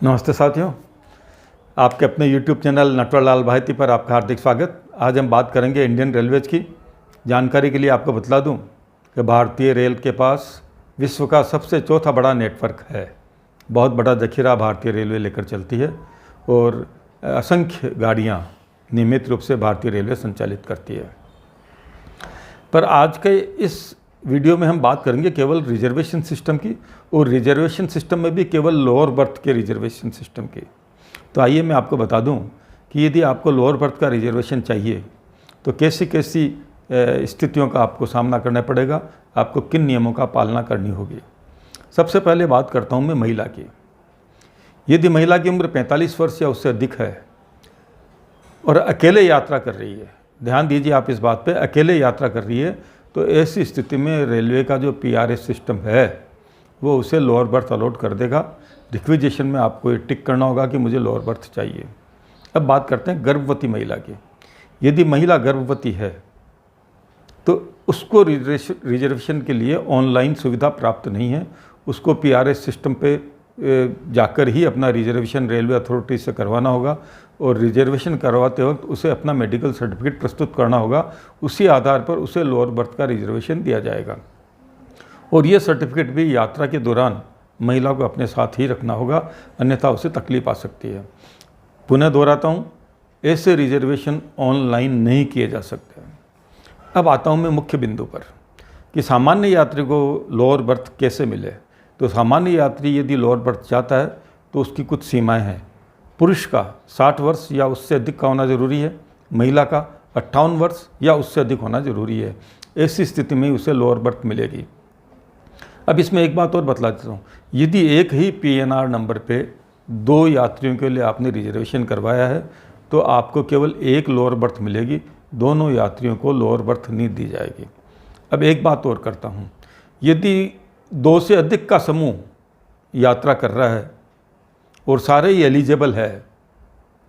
नमस्ते साथियों, आपके अपने YouTube चैनल नटवरलाल भारती पर आपका हार्दिक स्वागत। आज हम बात करेंगे इंडियन रेलवेज की। जानकारी के लिए आपको बतला दूं कि भारतीय रेल के पास विश्व का सबसे चौथा बड़ा नेटवर्क है। बहुत बड़ा जखीरा भारतीय रेलवे लेकर चलती है और असंख्य गाड़ियां नियमित रूप से भारतीय रेलवे संचालित करती है। पर आज के इस वीडियो में हम बात करेंगे केवल रिजर्वेशन सिस्टम की, और रिजर्वेशन सिस्टम में भी केवल लोअर बर्थ के रिजर्वेशन सिस्टम की। तो आइए मैं आपको बता दूं कि यदि आपको लोअर बर्थ का रिजर्वेशन चाहिए तो कैसी कैसी स्थितियों का आपको सामना करना पड़ेगा, आपको किन नियमों का पालना करनी होगी। सबसे पहले बात करता हूं मैं महिला की। यदि महिला की उम्र 45 वर्ष या उससे अधिक है और अकेले यात्रा कर रही है, ध्यान दीजिए आप इस बात पे, अकेले यात्रा कर रही है, तो ऐसी स्थिति में रेलवे का जो PRS सिस्टम है वो उसे लोअर बर्थ अलॉट कर देगा। रिक्विजिशन में आपको ये टिक करना होगा कि मुझे लोअर बर्थ चाहिए। अब बात करते हैं गर्भवती महिला की। यदि महिला गर्भवती है तो उसको रिजर्वेशन के लिए ऑनलाइन सुविधा प्राप्त नहीं है। उसको PRS सिस्टम पे जाकर ही अपना रिजर्वेशन रेलवे अथॉरिटी से करवाना होगा, और रिजर्वेशन करवाते वक्त उसे अपना मेडिकल सर्टिफिकेट प्रस्तुत करना होगा। उसी आधार पर उसे लोअर बर्थ का रिजर्वेशन दिया जाएगा, और ये सर्टिफिकेट भी यात्रा के दौरान महिला को अपने साथ ही रखना होगा, अन्यथा उसे तकलीफ आ सकती है। पुनः दोहराता हूँ, ऐसे रिजर्वेशन ऑनलाइन नहीं किए जा सकते। अब आता हूँ मैं मुख्य बिंदु पर कि सामान्य यात्री को लोअर बर्थ कैसे मिले। तो सामान्य यात्री यदि लोअर बर्थ चाहता है तो उसकी कुछ सीमाएं हैं। पुरुष का 60 वर्ष या उससे अधिक का होना ज़रूरी है, महिला का 58 वर्ष या उससे अधिक होना ज़रूरी है। ऐसी स्थिति में उसे लोअर बर्थ मिलेगी। अब इसमें एक बात और बतला देता हूँ, यदि एक ही PNR नंबर पे 2 यात्रियों के लिए आपने रिजर्वेशन करवाया है तो आपको केवल एक लोअर बर्थ मिलेगी, दोनों यात्रियों को लोअर बर्थ नहीं दी जाएगी। अब एक बात और करता हूँ, यदि 2 से अधिक का समूह यात्रा कर रहा है और सारे ही एलिजिबल है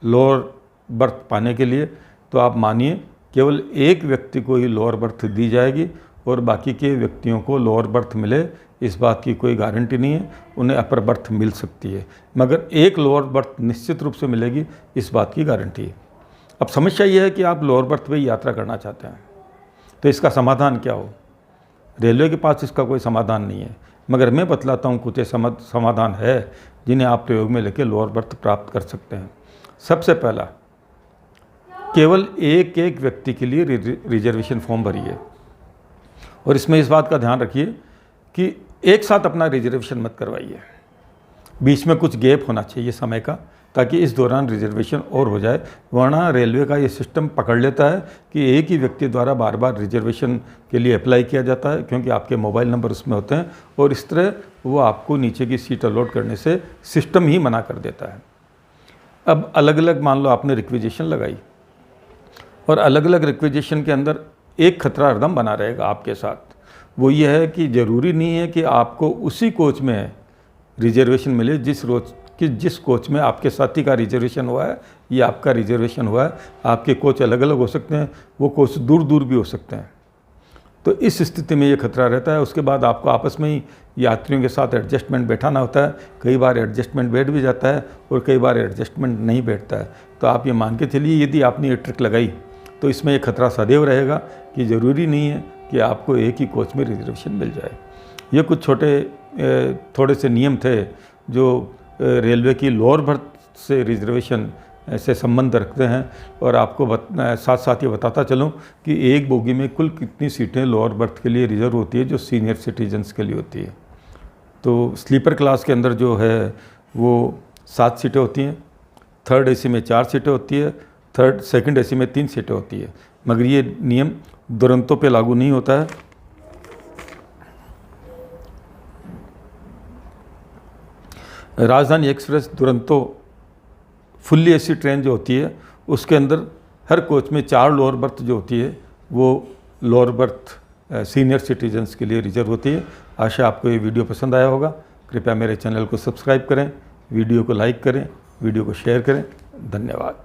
लोअर बर्थ पाने के लिए, तो आप मानिए केवल एक व्यक्ति को ही लोअर बर्थ दी जाएगी और बाकी के व्यक्तियों को लोअर बर्थ मिले इस बात की कोई गारंटी नहीं है। उन्हें अपर बर्थ मिल सकती है, मगर एक लोअर बर्थ निश्चित रूप से मिलेगी, इस बात की गारंटी है। अब समस्या यह है कि आप लोअर बर्थ में यात्रा करना चाहते हैं, तो इसका समाधान क्या हो। रेलवे के पास इसका कोई समाधान नहीं है, मगर मैं बतलाता हूँ कुछ समाधान है जिन्हें आप प्रयोग में लेकर लोअर बर्थ प्राप्त कर सकते हैं। सबसे पहला, केवल एक एक व्यक्ति के लिए रिजर्वेशन फॉर्म भरिए, और इसमें इस बात का ध्यान रखिए कि एक साथ अपना रिजर्वेशन मत करवाइए। बीच में कुछ गैप होना चाहिए समय का, ताकि इस दौरान रिजर्वेशन और हो जाए। वरना रेलवे का ये सिस्टम पकड़ लेता है कि एक ही व्यक्ति द्वारा बार बार रिजर्वेशन के लिए अप्लाई किया जाता है, क्योंकि आपके मोबाइल नंबर उसमें होते हैं, और इस तरह वो आपको नीचे की सीट अलॉट करने से सिस्टम ही मना कर देता है। अब अलग अलग मान लो आपने रिक्विजिशन लगाई, और अलग अलग रिक्विजिशन के अंदर एक खतरा हरदम बना रहेगा आपके साथ। वो ये है कि ज़रूरी नहीं है कि आपको उसी कोच में रिजर्वेशन मिले जिस कोच में आपके साथी का रिजर्वेशन हुआ है या आपका रिजर्वेशन हुआ है। आपके कोच अलग अलग हो सकते हैं, वो कोच दूर दूर भी हो सकते हैं। तो इस स्थिति में ये खतरा रहता है। उसके बाद आपको आपस में ही यात्रियों के साथ एडजस्टमेंट बैठाना होता है। कई बार एडजस्टमेंट बैठ भी जाता है और कई बार एडजस्टमेंट नहीं बैठता है। तो आप ये मान के चलिए, यदि आपने ये ट्रिक लगाई तो इसमें ये खतरा सदैव रहेगा कि ज़रूरी नहीं है कि आपको एक ही कोच में रिजर्वेशन मिल जाए। ये कुछ थोड़े से नियम थे जो रेलवे की लोअर बर्थ से रिजर्वेशन से संबंध रखते हैं। और आपको साथ साथ ये बताता चलूँ कि एक बोगी में कुल कितनी सीटें लोअर बर्थ के लिए रिजर्व होती है, जो सीनियर सिटीजन्स के लिए होती है। तो स्लीपर क्लास के अंदर जो है वो 7 सीटें होती हैं, थर्ड AC में 4 सीटें होती है, सेकंड AC में 3 सीटें होती है। मगर ये नियम दुरंतों पे लागू नहीं होता है। राजधानी express Duronto fully AC train जो होती है, उसके अंदर हर कोच में 4 लोअर बर्थ जो होती है वो लोअर बर्थ सीनियर सिटीजन्स के लिए रिजर्व होती है। आशा आपको ये वीडियो पसंद आया होगा। कृपया मेरे चैनल को सब्सक्राइब करें, वीडियो को लाइक करें, वीडियो को शेयर करें। धन्यवाद।